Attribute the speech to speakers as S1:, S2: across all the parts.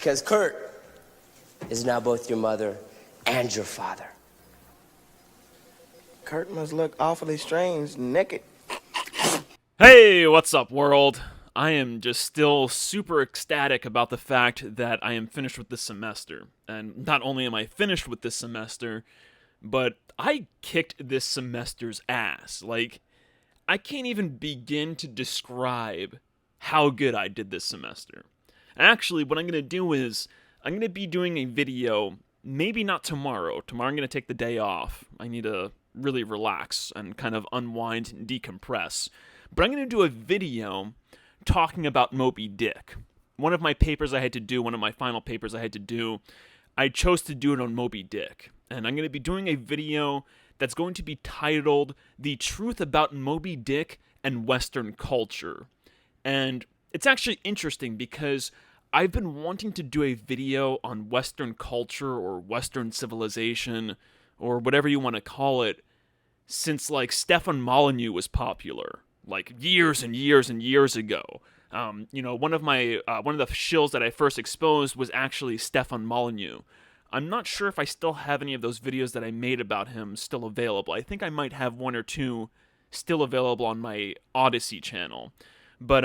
S1: Because Kurt is now both your mother and your father.
S2: Kurt must look awfully strange naked.
S3: Hey, what's up, world? I am just still super ecstatic about the fact that I am finished with this semester. And not only am I finished with this semester, but I kicked this semester's ass. Like, I can't even begin to describe how good I did this semester. Actually, what I'm going to do is, I'm going to be doing a video, maybe not tomorrow. Tomorrow I'm going to take the day off. I need to really relax and kind of unwind and decompress. But I'm going to do a video talking about Moby Dick. One of my papers I had to do, one of my final papers I had to do, I chose to do it on Moby Dick. And I'm going to be doing a video that's going to be titled The Truth About Moby Dick and Western Culture. And it's actually interesting because I've been wanting to do a video on Western culture or Western civilization or whatever you want to call it since like Stefan Molyneux was popular, like years and years and years ago. One of the shills that I first exposed was actually Stefan Molyneux. I'm not sure if I still have any of those videos that I made about him still available. I think I might have one or two still available on my Odyssey channel. But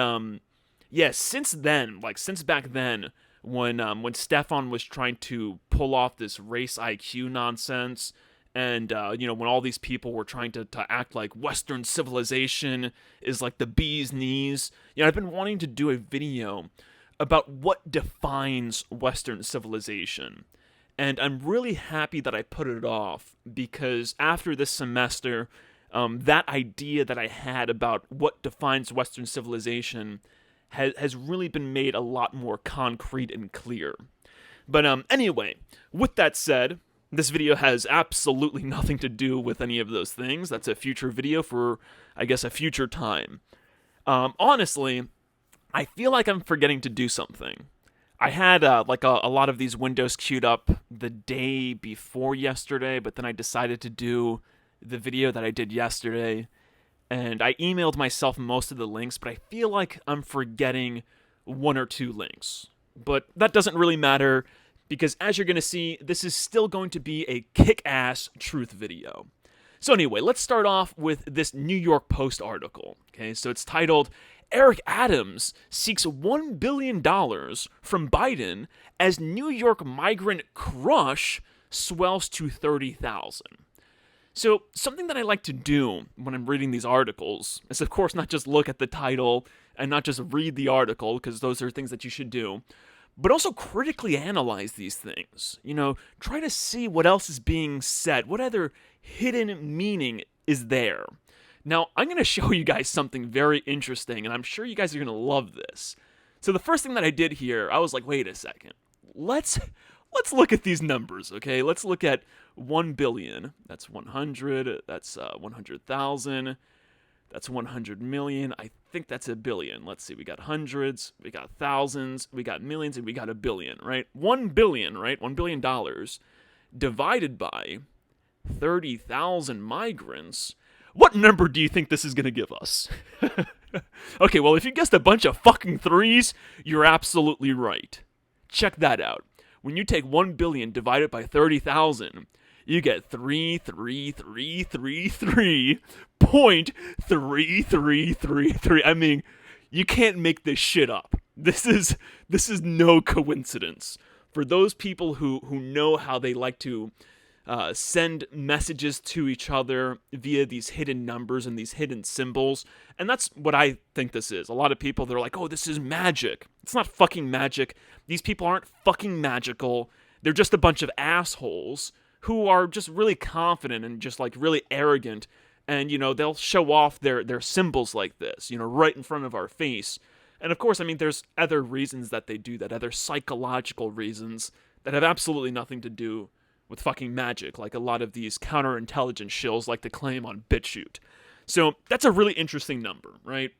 S3: yeah, since back then, when Stefan was trying to pull off this race IQ nonsense, and when all these people were trying to act like Western civilization is like the bee's knees, I've been wanting to do a video about what defines Western civilization. And I'm really happy that I put it off, because after this semester, that idea that I had about what defines Western civilization has really been made a lot more concrete and clear. But anyway, with that said, this video has absolutely nothing to do with any of those things. That's a future video for, I guess, a future time. Honestly, I feel like I'm forgetting to do something. I had a lot of these windows queued up the day before yesterday, but then I decided to do the video that I did yesterday, and I emailed myself most of the links, but I feel like I'm forgetting one or two links. But that doesn't really matter, because as you're going to see, this is still going to be a kick-ass truth video. So anyway, let's start off with this New York Post article. Okay, so it's titled, Eric Adams seeks $1 billion from Biden as New York migrant crush swells to 30,000. So, something that I like to do when I'm reading these articles is, of course, not just look at the title and not just read the article, because those are things that you should do, but also critically analyze these things. Try to see what else is being said, what other hidden meaning is there. Now, I'm going to show you guys something very interesting, and I'm sure you guys are going to love this. So the first thing that I did here, I was like, wait a second. Let's look at these numbers, okay? Let's look at 1 billion. That's 100. That's 100,000. That's 100 million. I think that's a billion. Let's see. We got hundreds. We got thousands. We got millions. And we got a billion, right? 1 billion, right? $1 billion divided by 30,000 migrants. What number do you think this is going to give us? Okay, well, if you guessed a bunch of fucking threes, you're absolutely right. Check that out. When you take 1 billion divided by 30,000, you get 33333.3333. I mean, you can't make this shit up. This is no coincidence. For those people who know how they like to send messages to each other via these hidden numbers and these hidden symbols. And that's what I think this is. A lot of people, they're like, oh, this is magic. It's not fucking magic. These people aren't fucking magical. They're just a bunch of assholes who are just really confident and just like really arrogant. And, they'll show off their symbols like this, right in front of our face. And of course, I mean, there's other reasons that they do that, other psychological reasons that have absolutely nothing to do with fucking magic, like a lot of these counterintelligence shills like to claim on BitChute. So that's a really interesting number, right?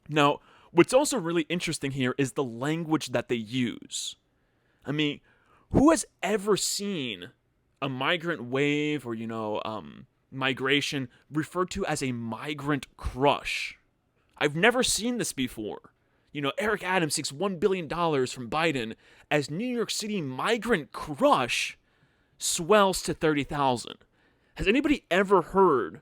S3: Now, what's also really interesting here is the language that they use. I mean, who has ever seen a migrant wave or, migration referred to as a migrant crush? I've never seen this before. Eric Adams seeks $1 billion from Biden as New York City migrant crush swells to 30,000. Has anybody ever heard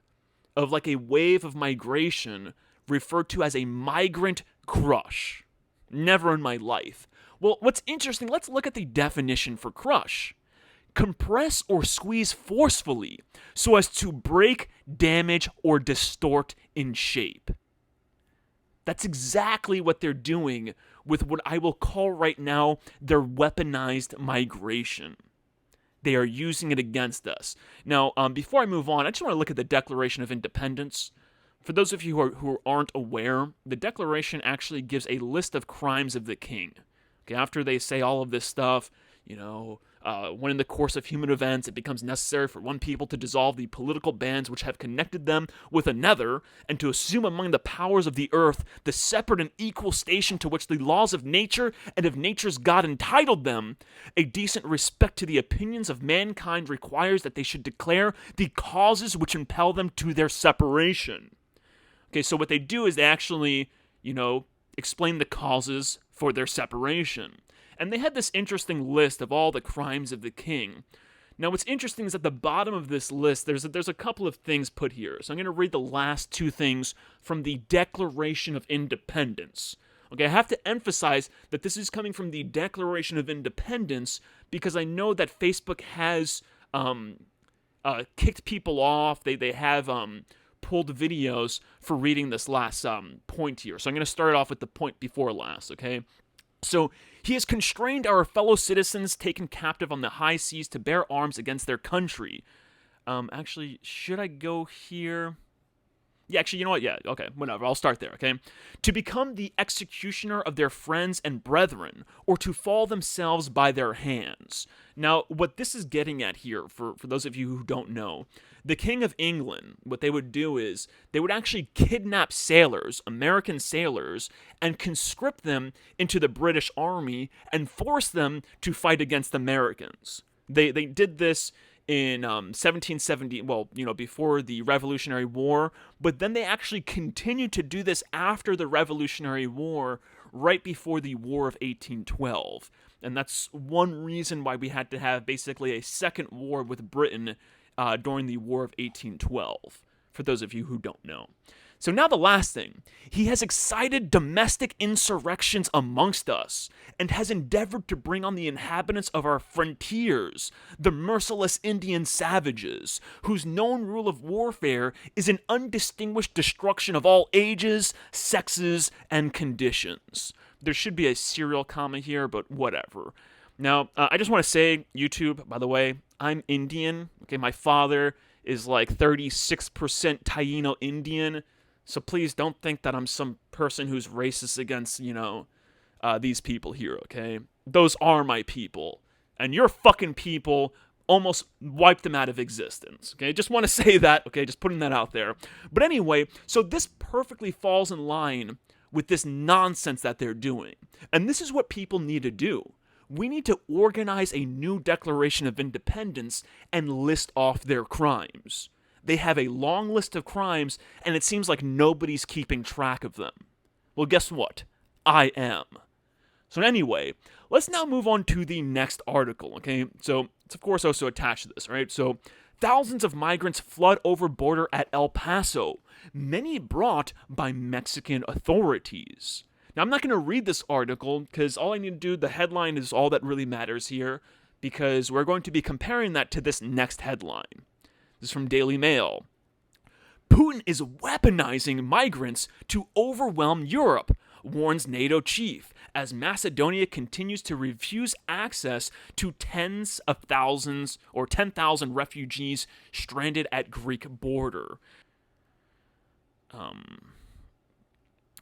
S3: of like a wave of migration referred to as a migrant crush? Never in my life. Well, what's interesting, let's look at the definition for crush. Compress or squeeze forcefully so as to break, damage, or distort in shape. That's exactly what they're doing with what I will call right now their weaponized migration. They are using it against us. Now, before I move on, I just want to look at the Declaration of Independence. For those of you who aren't aware, the Declaration actually gives a list of crimes of the king. Okay, after they say all of this stuff, when in the course of human events it becomes necessary for one people to dissolve the political bands which have connected them with another, and to assume among the powers of the earth the separate and equal station to which the laws of nature and of nature's God entitled them, a decent respect to the opinions of mankind requires that they should declare the causes which impel them to their separation. Okay, so what they do is they actually, explain the causes for their separation. And they had this interesting list of all the crimes of the king. Now, what's interesting is at the bottom of this list, there's a couple of things put here. So I'm going to read the last two things from the Declaration of Independence. Okay, I have to emphasize that this is coming from the Declaration of Independence because I know that Facebook has kicked people off. They have pulled videos for reading this last point here. So I'm going to start off with the point before last, okay? So, he has constrained our fellow citizens taken captive on the high seas to bear arms against their country. Actually, should I go here? Yeah, actually, you know what? Yeah, okay, whatever. I'll start there, okay? To become the executioner of their friends and brethren, or to fall themselves by their hands. Now, what this is getting at here, for those of you who don't know, the King of England, what they would do is they would actually kidnap sailors, American sailors, and conscript them into the British Army and force them to fight against Americans. They did this in 1770, before the Revolutionary War, but then they actually continued to do this after the Revolutionary War, right before the War of 1812. And that's one reason why we had to have basically a second war with Britain during the War of 1812, for those of you who don't know. So now the last thing. He has excited domestic insurrections amongst us, and has endeavored to bring on the inhabitants of our frontiers, the merciless Indian savages, whose known rule of warfare is an undistinguished destruction of all ages, sexes, and conditions. There should be a serial comma here, but whatever. Now, I just want to say, YouTube, by the way, I'm Indian. Okay, my father is like 36% Taino Indian. So please don't think that I'm some person who's racist against, these people here, okay? Those are my people. And your fucking people almost wiped them out of existence, okay? Just want to say that, okay? Just putting that out there. But anyway, so this perfectly falls in line with this nonsense that they're doing. And this is what people need to do. We need to organize a new Declaration of Independence and list off their crimes. They have a long list of crimes, and it seems like nobody's keeping track of them. Well, guess what? I am. So anyway, let's now move on to the next article, okay? So, it's of course also attached to this, right? So, thousands of migrants flood over border at El Paso, many brought by Mexican authorities. Now, I'm not going to read this article because all I need to do, the headline is all that really matters here, because we're going to be comparing that to this next headline. This is from Daily Mail. Putin is weaponizing migrants to overwhelm Europe, warns NATO chief, as Macedonia continues to refuse access to tens of thousands or 10,000 refugees stranded at Greek border.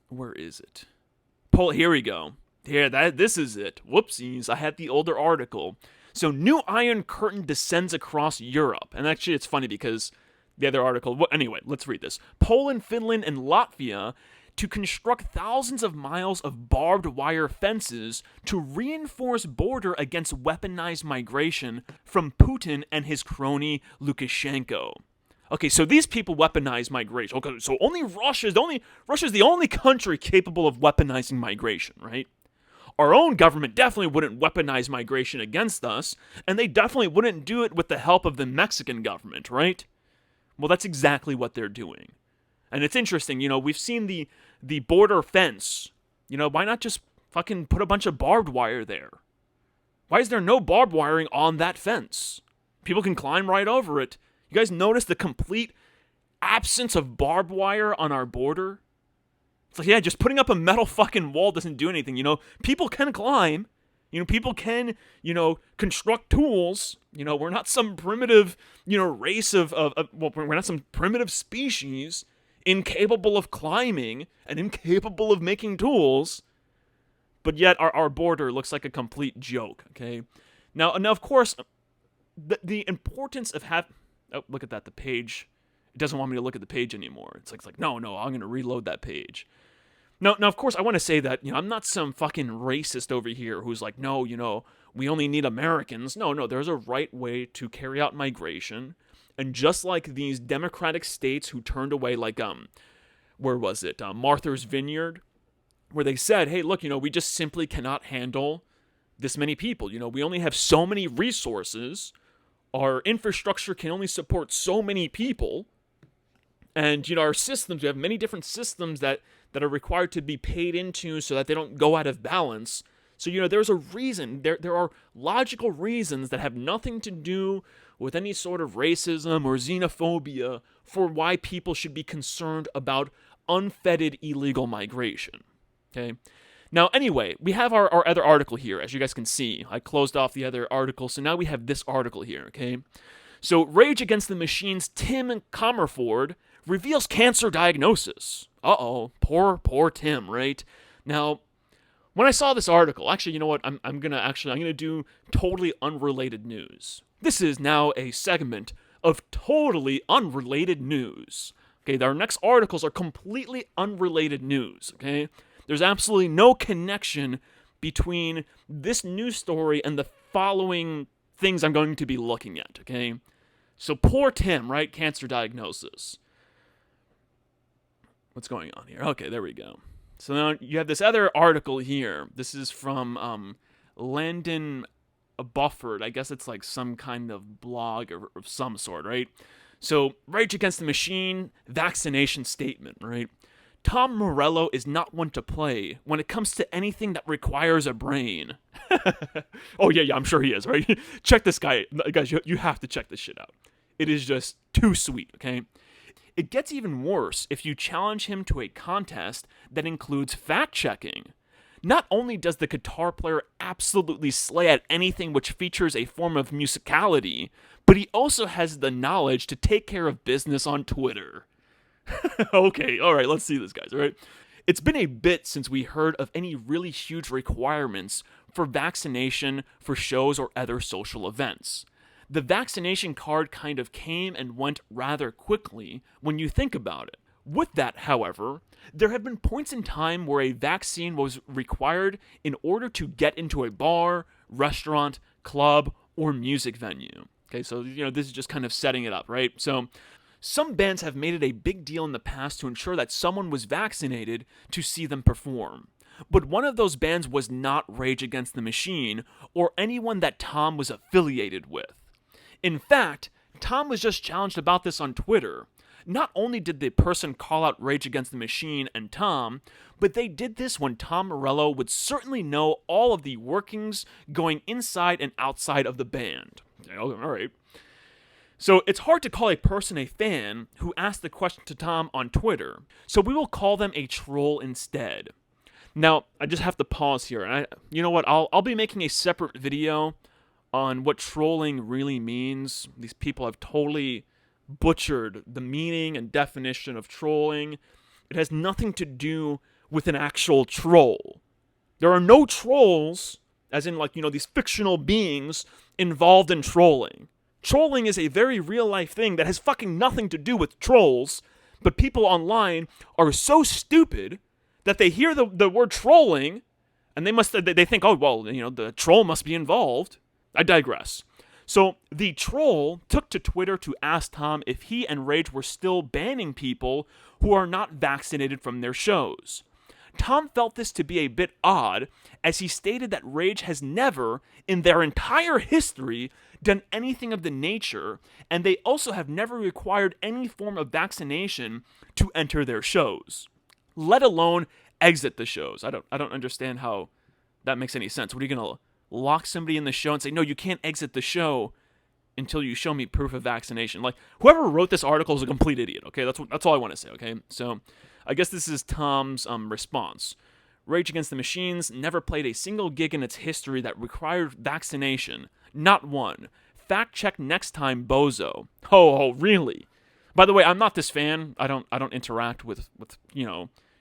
S3: Where is it? Here we go. This is it. Whoopsies, I had the older article. So, new Iron Curtain descends across Europe. And actually, it's funny because the other article... Anyway, let's read this. Poland, Finland, and Latvia to construct thousands of miles of barbed wire fences to reinforce border against weaponized migration from Putin and his crony Lukashenko. Okay, so these people weaponize migration. Okay, so Russia's the only country capable of weaponizing migration, right? Our own government definitely wouldn't weaponize migration against us, and they definitely wouldn't do it with the help of the Mexican government, right? Well, that's exactly what they're doing. And it's interesting, we've seen the border fence. Why not just fucking put a bunch of barbed wire there? Why is there no barbed wiring on that fence? People can climb right over it. You guys notice the complete absence of barbed wire on our border? It's like, yeah, just putting up a metal fucking wall doesn't do anything, People can climb. People can, construct tools. We're not some primitive, race we're not some primitive species incapable of climbing and incapable of making tools. But yet our border looks like a complete joke, okay? Now of course, the importance of oh, look at that, the page. It doesn't want me to look at the page anymore. It's like no, I'm going to reload that page. Now, of course, I want to say that, I'm not some fucking racist over here who's like, no, we only need Americans. No, there's a right way to carry out migration. And just like these democratic states who turned away, like, where was it? Martha's Vineyard, where they said, hey, look, we just simply cannot handle this many people. We only have so many resources. Our infrastructure can only support so many people. And, our systems, we have many different systems that are required to be paid into so that they don't go out of balance. So, there's a reason. There are logical reasons that have nothing to do with any sort of racism or xenophobia for why people should be concerned about unfettered illegal migration. Okay? Now, anyway, we have our other article here, as you guys can see. I closed off the other article, so now we have this article here, okay? So, Rage Against the Machine's Tim Comerford reveals cancer diagnosis. Uh-oh, poor Tim, right? Now, when I saw this article, actually, you know what? I'm gonna do totally unrelated news. This is now a segment of totally unrelated news. Okay, our next articles are completely unrelated news, okay? There's absolutely no connection between this news story and the following things I'm going to be looking at, okay? So poor Tim, right? Cancer diagnosis. What's going on here? Okay, there we go. So now you have this other article here. This is from Landon Bufford. I guess it's like some kind of blog or of some sort, right? So, Rage Against the Machine, vaccination statement, right? Tom Morello is not one to play when it comes to anything that requires a brain. Oh, yeah, I'm sure he is, right? Check this guy. Guys, you have to check this shit out. It is just too sweet, okay? It gets even worse if you challenge him to a contest that includes fact-checking. Not only does the guitar player absolutely slay at anything which features a form of musicality, but he also has the knowledge to take care of business on Twitter. Okay, alright, let's see this, guys, alright? It's been a bit since we heard of any really huge requirements for vaccination for shows or other social events. The vaccination card kind of came and went rather quickly when you think about it. With that, however, there have been points in time where a vaccine was required in order to get into a bar, restaurant, club, or music venue. Okay, so, this is just kind of setting it up, right? So, some bands have made it a big deal in the past to ensure that someone was vaccinated to see them perform. But one of those bands was not Rage Against the Machine or anyone that Tom was affiliated with. In fact, Tom was just challenged about this on Twitter. Not only did the person call out Rage Against the Machine and Tom, but they did this when Tom Morello would certainly know all of the workings going inside and outside of the band. Okay, all right. So it's hard to call a person a fan who asked the question to Tom on Twitter, so we will call them a troll instead. Now, I just have to pause here, and you know what, I'll be making a separate video on what trolling really means. These people have totally butchered the meaning and definition of trolling. It has nothing to do with an actual troll. There are no trolls, as in these fictional beings involved in trolling. Trolling is a very real life thing that has fucking nothing to do with trolls, but people online are so stupid that they hear the word trolling and they think, oh, well, the troll must be involved. I digress. So the troll took to Twitter to ask Tom if he and Rage were still banning people who are not vaccinated from their shows. Tom felt this to be a bit odd, as he stated that Rage has never, in their entire history, done anything of the nature, and they also have never required any form of vaccination to enter their shows, let alone exit the shows. I don't understand how that makes any sense. What are you gonna lock somebody in the show and say, no, you can't exit the show until you show me proof of vaccination? Like, whoever wrote this article is a complete idiot. Okay, that's all I want to say. Okay, so I guess this is Tom's response. Rage Against the Machines never played a single gig in its history that required vaccination. Not one. Fact check next time, bozo. Oh, really? By the way, I'm not this fan. I don't interact with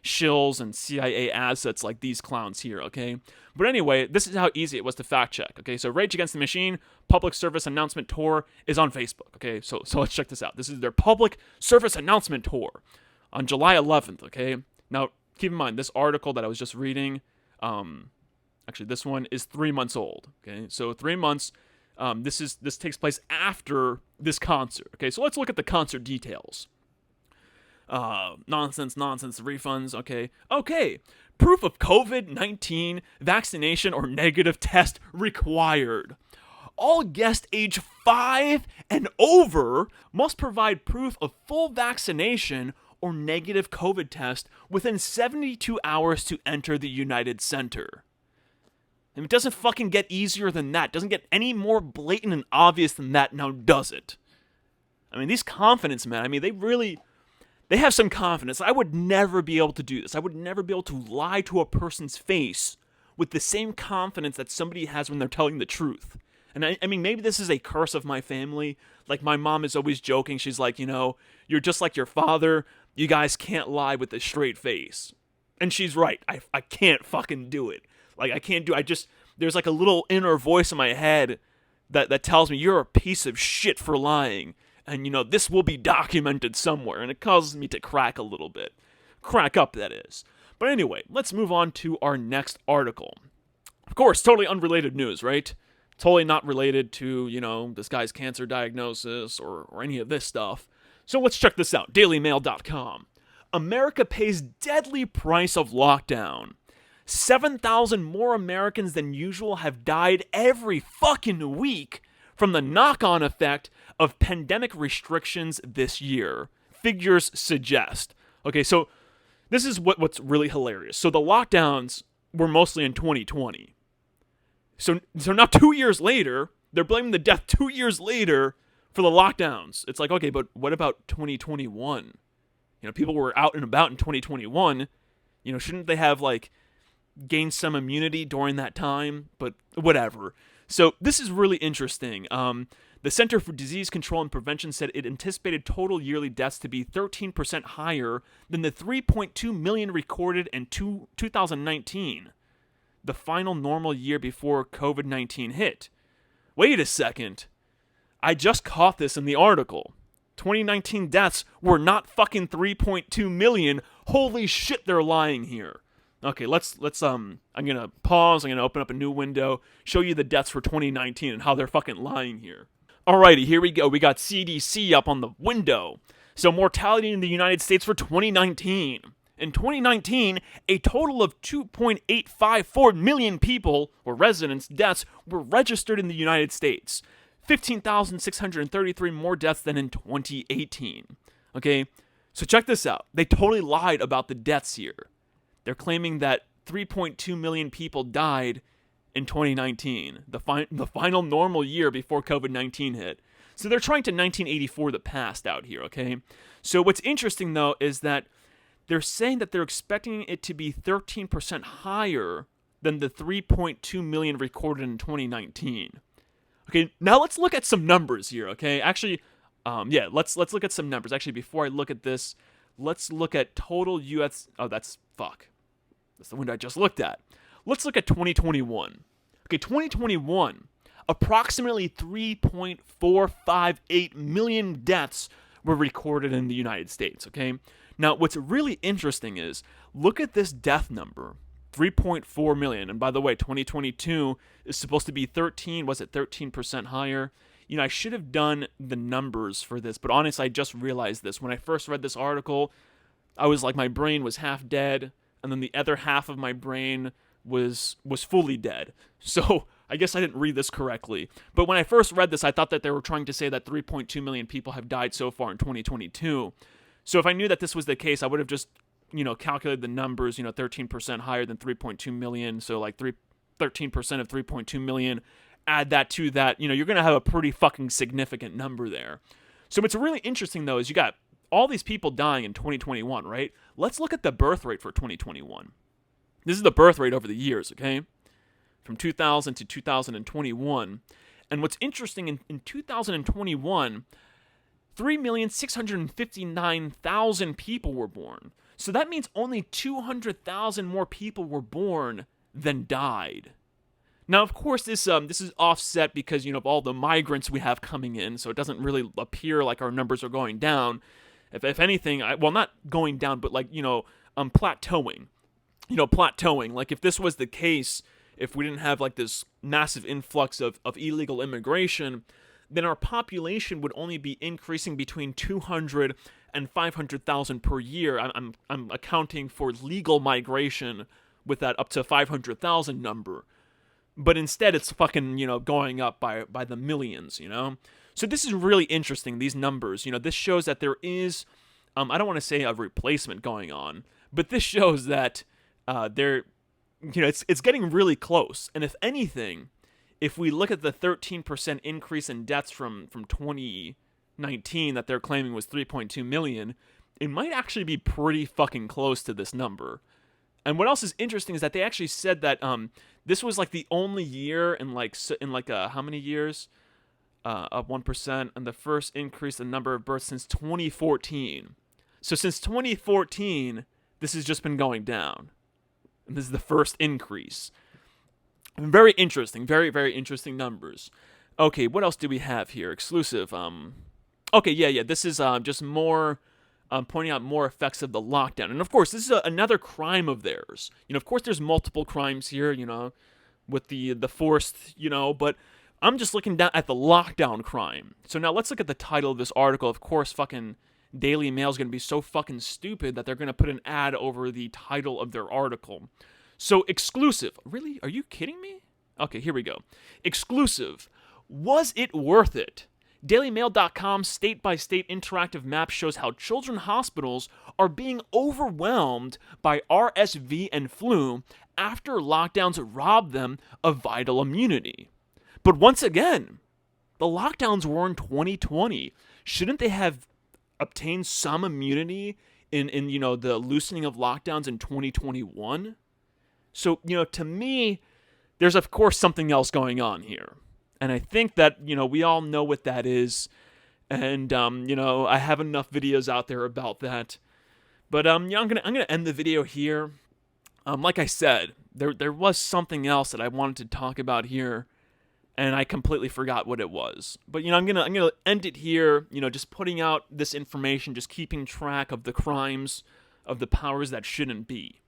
S3: shills and CIA assets like these clowns here, okay? But anyway, this is how easy it was to fact check, okay? So Rage Against the Machine public service announcement tour is on Facebook, okay? So let's check this out. This is their public service announcement tour on July 11th, okay? Now, keep in mind, this article that I was just reading, actually this one is 3 months old, okay? So 3 months, this takes place after this concert, okay? So let's look at the concert details. Nonsense, refunds, okay. Proof of COVID-19 vaccination or negative test required. All guests age 5 and over must provide proof of full vaccination or negative COVID test within 72 hours to enter the United Center. And it doesn't fucking get easier than that. It doesn't get any more blatant and obvious than that, now does it? I mean, these confidence men, I mean, they have some confidence. I would never be able to do this. I would never be able to lie to a person's face with the same confidence that somebody has when they're telling the truth. And I mean, maybe this is a curse of my family. Like, my mom is always joking. She's like, you're just like your father. You guys can't lie with a straight face. And she's right. I can't fucking do it. Like, I can't do it. There's like a little inner voice in my head that tells me you're a piece of shit for lying. And, this will be documented somewhere. And it causes me to crack a little bit. Crack up, that is. But anyway, let's move on to our next article. Of course, totally unrelated news, right? Totally not related to, this guy's cancer diagnosis or any of this stuff. So let's check this out. DailyMail.com. America pays deadly price of lockdown. 7,000 more Americans than usual have died every fucking week from the knock-on effect of pandemic restrictions this year, figures suggest. Okay, so this is what's really hilarious. So the lockdowns were mostly in 2020. So now 2 years later, they're blaming the death 2 years later for the lockdowns. It's like, okay, but what about 2021? People were out and about in 2021. Shouldn't they have, gained some immunity during that time? But whatever. So this is really interesting. The Center for Disease Control and Prevention said it anticipated total yearly deaths to be 13% higher than the 3.2 million recorded in 2019, the final normal year before COVID-19 hit. Wait a second. I just caught this in the article. 2019 deaths were not fucking 3.2 million. Holy shit, they're lying here. Okay, let's I'm going to pause, I'm going to open up a new window, show you the deaths for 2019 and how they're fucking lying here. Alrighty, here we go. We got CDC up on the window. So mortality in the United States for 2019. In 2019, a total of 2.854 million people, or residents' deaths, were registered in the United States. 15,633 more deaths than in 2018. Okay, so check this out. They totally lied about the deaths here. They're claiming that 3.2 million people died in 2019, the final normal year before COVID-19 hit. So they're trying to 1984 the past out here, okay? So what's interesting, though, is that they're saying that they're expecting it to be 13% higher than the 3.2 million recorded in 2019. Okay, now let's look at some numbers here, okay? Actually, let's look at some numbers. Actually, before I look at this, let's look at total U.S. Oh, that's the window I just looked at. Let's look at 2021. Okay, 2021, approximately 3.458 million deaths were recorded in the United States, okay? Now, what's really interesting is, look at this death number, 3.4 million. And by the way, 2022 is supposed to be 13% higher? I should have done the numbers for this, but honestly, I just realized this. When I first read this article, I was like, my brain was half dead, and then the other half of my brain was fully dead. So I guess I didn't read this correctly. But when I first read this, I thought that they were trying to say that 3.2 million people have died so far in 2022. So if I knew that this was the case, I would have just, calculated the numbers, 13% higher than 3.2 million. So like 13% of 3.2 million, add that to that, you're going to have a pretty fucking significant number there. So what's really interesting, though, is you got all these people dying in 2021, right? Let's look at the birth rate for 2021. This is the birth rate over the years, okay? From 2000 to 2021. And what's interesting, in 2021, 3,659,000 people were born. So that means only 200,000 more people were born than died. Now, of course, this is offset because, of all the migrants we have coming in, so it doesn't really appear like our numbers are going down. If anything, not going down, but like, plateauing. Plateauing. Like, if this was the case, if we didn't have like this massive influx of illegal immigration, then our population would only be increasing between 200 and 500,000 per year. I'm accounting for legal migration with that up to 500,000 number. But instead, it's fucking, going up by the millions, So this is really interesting, these numbers. This shows that there is, I don't want to say a replacement going on, but this shows that it's getting really close. And if anything, if we look at the 13% increase in deaths from 2019 that they're claiming was 3.2 million, it might actually be pretty fucking close to this number. And what else is interesting is that they actually said that this was like the only year in how many years of 1%, and the first increase in number of births since 2014. So since 2014, this has just been going down. And this is the first increase. Very interesting. Very, very interesting numbers. Okay, what else do we have here? Exclusive. Okay, yeah. This is just more pointing out more effects of the lockdown. And of course, this is another crime of theirs. Of course, there's multiple crimes here, with the forced, but I'm just looking down at the lockdown crime. So now let's look at the title of this article. Of course, fucking Daily Mail is going to be so fucking stupid that they're going to put an ad over the title of their article. So, exclusive. Really? Are you kidding me? Okay, here we go. Exclusive. Was it worth it? DailyMail.com's state-by-state interactive map shows how children's hospitals are being overwhelmed by RSV and flu after lockdowns rob them of vital immunity. But once again, the lockdowns were in 2020. Shouldn't they have obtained some immunity in the loosening of lockdowns in 2021? So, to me, there's of course something else going on here. And I think that, we all know what that is. And, I have enough videos out there about that. But, I'm gonna end the video here. Like I said, there was something else that I wanted to talk about here, and I completely forgot what it was. But, I'm gonna end it here, just putting out this information, just keeping track of the crimes of the powers that shouldn't be.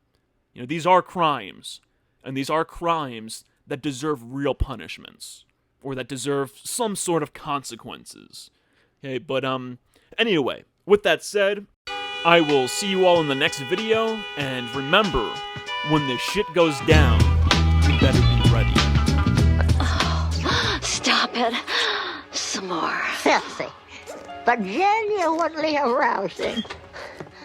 S3: These are crimes, and these are crimes that deserve real punishments, or that deserve some sort of consequences. Okay, but anyway, with that said, I will see you all in the next video, and remember, when the shit goes down, you better be ready.
S4: Oh, stop it. Some more.
S5: Filthy, but genuinely arousing.